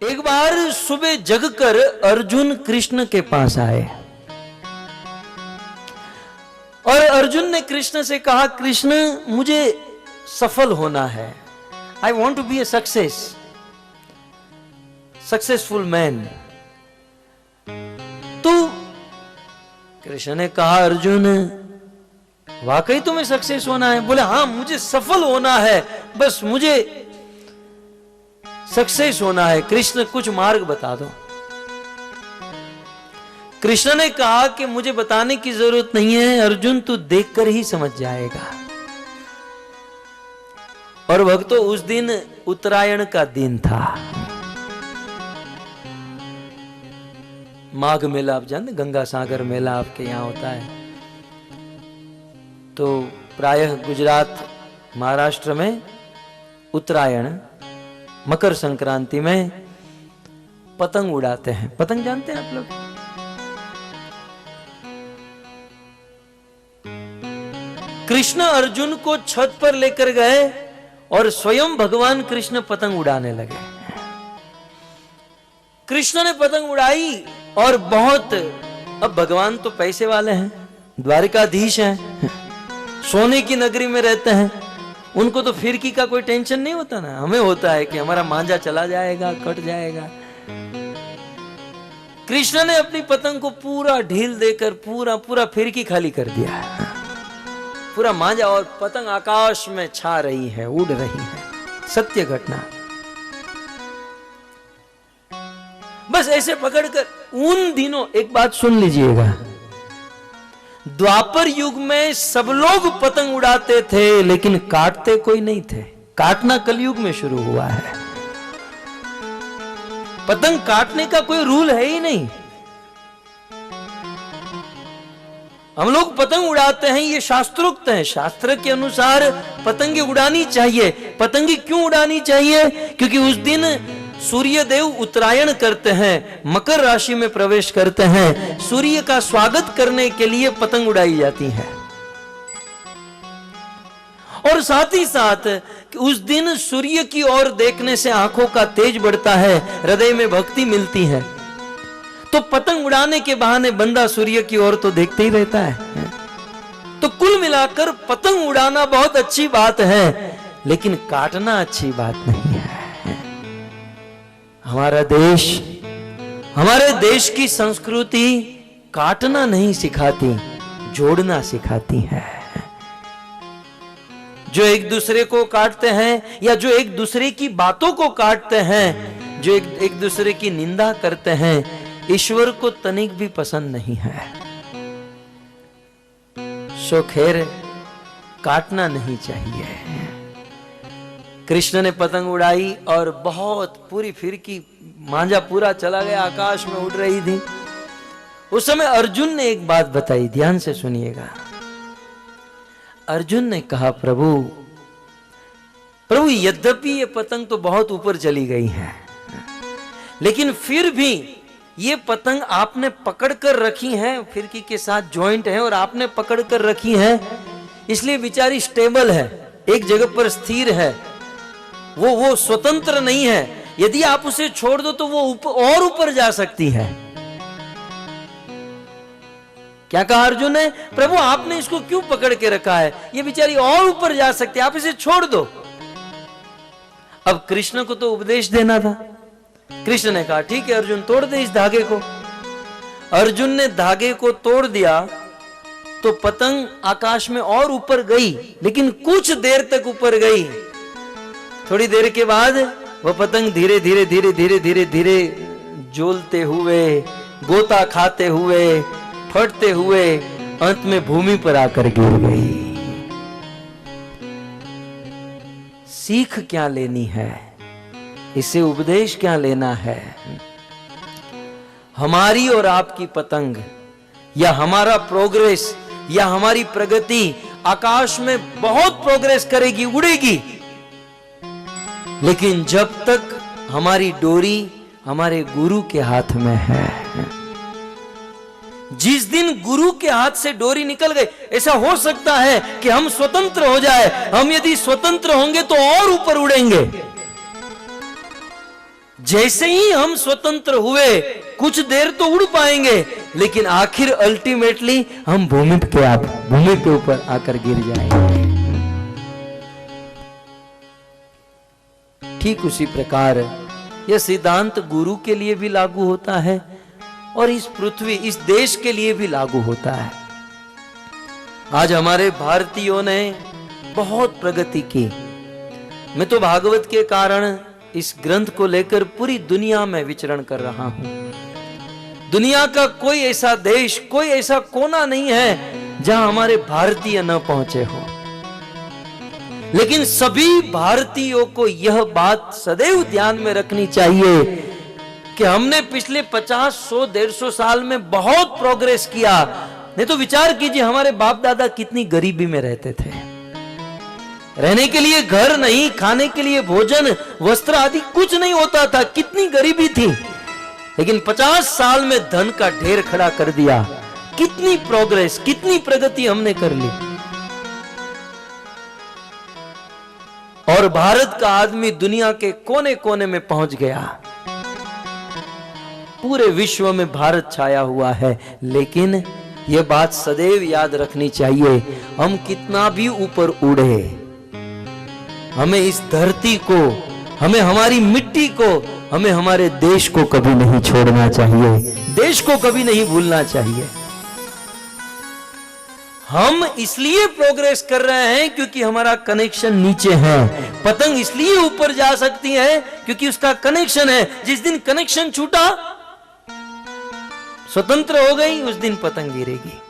एक बार सुबह जगकर अर्जुन कृष्ण के पास आए और अर्जुन ने कृष्ण से कहा, कृष्ण मुझे सफल होना है, I want to be a successful man. तो कृष्ण ने कहा, अर्जुन वाकई तुम्हें सक्सेस होना है? बोले हाँ, मुझे सफल होना है, बस मुझे सक्सेस होना है। कृष्ण कुछ मार्ग बता दो। कृष्ण ने कहा कि मुझे बताने की जरूरत नहीं है अर्जुन, तू देखकर ही समझ जाएगा। और भक्तों, उस दिन उत्तरायण का दिन था। माघ मेला, आप जानते, गंगा सागर मेला आपके यहां होता है। तो प्रायः गुजरात, महाराष्ट्र में उत्तरायण, मकर संक्रांति में पतंग उड़ाते हैं। पतंग जानते हैं आप लोग? कृष्ण अर्जुन को छत पर लेकर गए और स्वयं भगवान कृष्ण पतंग उड़ाने लगे। कृष्ण ने पतंग उड़ाई और बहुत, अब भगवान तो पैसे वाले हैं, द्वारिकाधीश हैं, सोने की नगरी में रहते हैं, उनको तो फिरकी का कोई टेंशन नहीं होता ना। हमें होता है कि हमारा मांझा चला जाएगा, कट जाएगा। कृष्ण ने अपनी पतंग को पूरा ढील देकर पूरा फिरकी खाली कर दिया, पूरा मांझा, और पतंग आकाश में छा रही है, उड़ रही है। सत्य घटना। बस ऐसे पकड़कर उन दिनों, एक बात सुन लीजिएगा, द्वापर युग में सब लोग पतंग उड़ाते थे लेकिन काटते कोई नहीं थे। काटना कलयुग में शुरू हुआ है। पतंग काटने का कोई रूल है ही नहीं। हम लोग पतंग उड़ाते हैं, ये शास्त्रोक्त है। शास्त्र के अनुसार पतंगे उड़ानी चाहिए। पतंगे क्यों उड़ानी चाहिए? क्योंकि उस दिन सूर्य देव उत्तरायण करते हैं, मकर राशि में प्रवेश करते हैं। सूर्य का स्वागत करने के लिए पतंग उड़ाई जाती है। और साथ ही साथ उस दिन सूर्य की ओर देखने से आंखों का तेज बढ़ता है, हृदय में भक्ति मिलती है। तो पतंग उड़ाने के बहाने बंदा सूर्य की ओर तो देखते ही रहता है। तो कुल मिलाकर पतंग उड़ाना बहुत अच्छी बात है, लेकिन काटना अच्छी बात नहीं है। हमारे देश की संस्कृति काटना नहीं सिखाती, जोड़ना सिखाती है। जो एक दूसरे को काटते हैं या जो एक दूसरे की बातों को काटते हैं, जो एक दूसरे की निंदा करते हैं, ईश्वर को तनिक भी पसंद नहीं है। सो खैर, काटना नहीं चाहिए। कृष्ण ने पतंग उड़ाई और बहुत पूरी फिरकी, मांझा पूरा चला गया, आकाश में उड़ रही थी। उस समय अर्जुन ने एक बात बताई, ध्यान से सुनिएगा। अर्जुन ने कहा, प्रभु यद्यपि ये पतंग तो बहुत ऊपर चली गई है, लेकिन फिर भी ये पतंग आपने पकड़ कर रखी है, फिरकी के साथ जॉइंट है और आपने पकड़ कर रखी है, इसलिए बेचारी स्टेबल है, एक जगह पर स्थिर है, वो स्वतंत्र नहीं है। यदि आप उसे छोड़ दो तो वो और ऊपर जा सकती है। क्या कहा अर्जुन ने? प्रभु आपने इसको क्यों पकड़ के रखा है? ये बेचारी और ऊपर जा सकती है, आप इसे छोड़ दो। अब कृष्ण को तो उपदेश देना था। कृष्ण ने कहा, ठीक है अर्जुन, तोड़ दे इस धागे को। अर्जुन ने धागे को तोड़ दिया तो पतंग आकाश में और ऊपर गई, लेकिन कुछ देर तक ऊपर गई। थोड़ी देर के बाद वह पतंग धीरे धीरे झूलते हुए, गोता खाते हुए, फटते हुए अंत में भूमि पर आकर गिर गई। सीख क्या लेनी है? इससे उपदेश क्या लेना है? हमारी और आपकी पतंग या हमारा प्रोग्रेस या हमारी प्रगति आकाश में बहुत प्रोग्रेस करेगी, उड़ेगी, लेकिन जब तक हमारी डोरी हमारे गुरु के हाथ में है। जिस दिन गुरु के हाथ से डोरी निकल गई, ऐसा हो सकता है कि हम स्वतंत्र हो जाए। हम यदि स्वतंत्र होंगे तो और ऊपर उड़ेंगे। जैसे ही हम स्वतंत्र हुए कुछ देर तो उड़ पाएंगे, लेकिन आखिर अल्टीमेटली हम भूमि के ऊपर आकर गिर जाएंगे। ठीक उसी प्रकार यह सिद्धांत गुरु के लिए भी लागू होता है और इस पृथ्वी, इस देश के लिए भी लागू होता है। आज हमारे भारतीयों ने बहुत प्रगति की। मैं तो भागवत के कारण इस ग्रंथ को लेकर पूरी दुनिया में विचरण कर रहा हूं। दुनिया का कोई ऐसा देश, कोई ऐसा कोना नहीं है जहां हमारे भारतीय न पहुंचे हो। लेकिन सभी भारतीयों को यह बात सदैव ध्यान में रखनी चाहिए कि हमने पिछले 50, 100, 150 साल में बहुत प्रोग्रेस किया। नहीं तो विचार कीजिए, हमारे बाप दादा कितनी गरीबी में रहते थे। रहने के लिए घर नहीं, खाने के लिए भोजन, वस्त्र आदि कुछ नहीं होता था, कितनी गरीबी थी। लेकिन 50 साल में धन का ढेर खड़ा कर दिया। कितनी प्रोग्रेस, कितनी प्रगति हमने कर ली। और भारत का आदमी दुनिया के कोने कोने में पहुंच गया। पूरे विश्व में भारत छाया हुआ है। लेकिन यह बात सदैव याद रखनी चाहिए, हम कितना भी ऊपर उड़े, हमें इस धरती को, हमें हमारी मिट्टी को, हमें हमारे देश को कभी नहीं छोड़ना चाहिए, देश को कभी नहीं भूलना चाहिए। हम इसलिए प्रोग्रेस कर रहे हैं क्योंकि हमारा कनेक्शन नीचे है। पतंग इसलिए ऊपर जा सकती है क्योंकि उसका कनेक्शन है। जिस दिन कनेक्शन छूटा, स्वतंत्र हो गई, उस दिन पतंग गिरेगी।